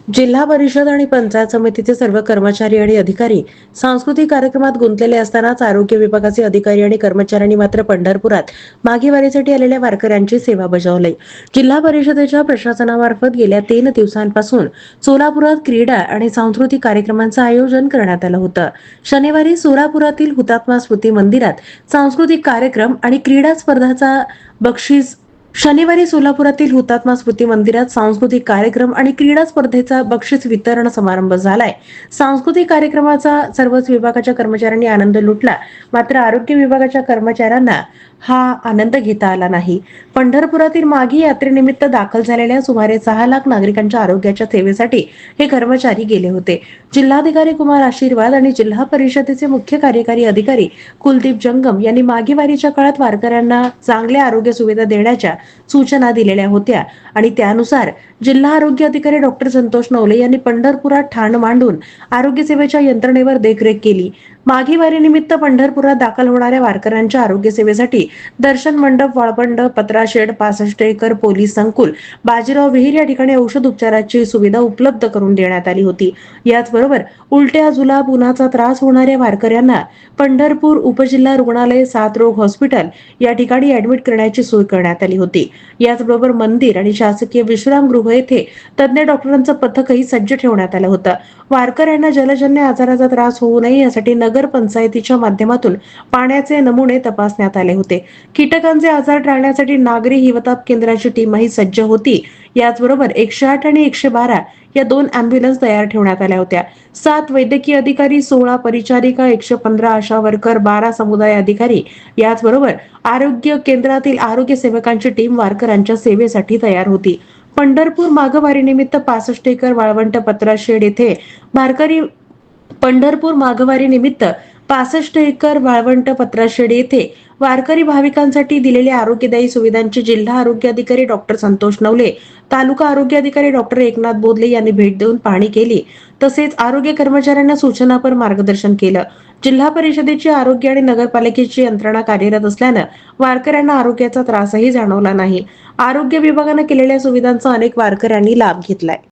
जिल्हा परिषद आणि पंचायत समितीचे सर्व कर्मचारी आणि अधिकारी सांस्कृतिक कार्यक्रमात गुंतलेले असतानाच आरोग्य विभागाचे अधिकारी आणि कर्मचाऱ्यांनी मात्र पंढरपुरात माघी वारीसाठी आलेल्या वारकऱ्यांची सेवा बजावली. जिल्हा परिषदेच्या प्रशासनामार्फत गेल्या 3 दिवसांपासून सोलापुरात क्रीडा आणि सांस्कृतिक कार्यक्रमांचं आयोजन करण्यात आलं होतं. शनिवारी सोलापुरातील हुतात्मा स्मृती मंदिरात सांस्कृतिक कार्यक्रम आणि क्रीडा स्पर्धाचा बक्षीस शनिवारी सोलापुरातील हुतात्मा स्मृती मंदिरात सांस्कृतिक कार्यक्रम आणि क्रीडा स्पर्धेचा बक्षीस वितरण समारंभ झालाय. सांस्कृतिक कार्यक्रमाचा सर्वच विभागाच्या कर्मचाऱ्यांनी आनंद लुटला. मात्र आरोग्य विभागाच्या कर्मचाऱ्यांना हा आनंद घेता आला नाही. पंढरपुरातील माघी यात्रेनिमित्त दाखल झालेल्या सुमारे 6 लाख नागरिकांच्या आरोग्याच्या सेवेसाठी हे कर्मचारी गेले होते. जिल्हाधिकारी कुमार आशीर्वाद आणि जिल्हा परिषदेचे मुख्य कार्यकारी अधिकारी कुलदीप जंगम यांनी माघी वारीच्या काळात वारकऱ्यांना चांगल्या आरोग्य सुविधा देण्याच्या सूचना दिलेल्या होत्या आणि त्यानुसार जिल्हा आरोग्य अधिकारी डॉक्टर संतोष नवले यांनी पंढरपुरात ठाण मांडून आरोग्य सेवेच्या यंत्रणेवर देखरेख केली. माघी वारीनिमित्त पंढरपुरात दाखल होणाऱ्या वारकऱ्यांच्या आरोग्य सेवेसाठी दर्शन मंडप, वाळवंट, पत्राशेड, 65 एकर पोलीस संकुल, बाजीराव विहीर या ठिकाणी औषध उपचाराची सुविधा उपलब्ध करून देण्यात आली होती. याचबरोबर उलट्या, जुलाब, उन्हाचा त्रास होणाऱ्या वारकऱ्यांना पंढरपूर उपजिल्हा रुग्णालय, साथरोग हॉस्पिटल या ठिकाणी ऍडमिट करण्याची सोय करण्यात आली होती. याचबरोबर मंदिर आणि शासकीय विश्रामगृह येथे तज्ञ डॉक्टरांचं पथकही सज्ज ठेवण्यात आलं होतं. वारकऱ्यांना जलजन्य आजाराचा त्रास होऊ नये यासाठी नगर पंचायतीच्या माध्यमातून पाण्याचे नमुने तपासण्यात आले होते. कीटकांचे आजार टाळण्यासाठी नागरी हिवताप केंद्राची टीमही सज्ज होती. याचबरोबर 108 आणि 112 या 2 अँब्युलन्स तयार ठेवण्यात आल्या होत्या. 7 वैद्यकीय अधिकारी, 16 परिचारिका, 115 आशा वर्कर, 12 समुदाय अधिकारी याचबरोबर आरोग्य केंद्रातील आरोग्य सेवकांची टीम वारकऱ्यांच्या सेवेसाठी तयार होती. पंढरपूर माघवारीनिमित्त 65 एकर वाळवंट पत्राशेड येथे वारकरी पंढरपूर माघवारी निमित्त 65 एकर वाळवंट पत्राशेड येथे वारकरी भाविकांसाठी दिलेल्या आरोग्यदायी सुविधांची जिल्हा आरोग्य अधिकारी डॉक्टर संतोष नवले, तालुका आरोग्य अधिकारी डॉक्टर एकनाथ बोधले यांनी भेट देऊन पाहणी केली. तसेच आरोग्य कर्मचाऱ्यांना सूचनापर मार्गदर्शन केलं. जिल्हा परिषदेची आरोग्य आणि नगरपालिकेची यंत्रणा कार्यरत असल्यानं वारकऱ्यांना आरोग्याचा त्रासही जाणवला नाही. आरोग्य विभागानं केलेल्या सुविधांचा अनेक वारकऱ्यांनी लाभ घेतलाय.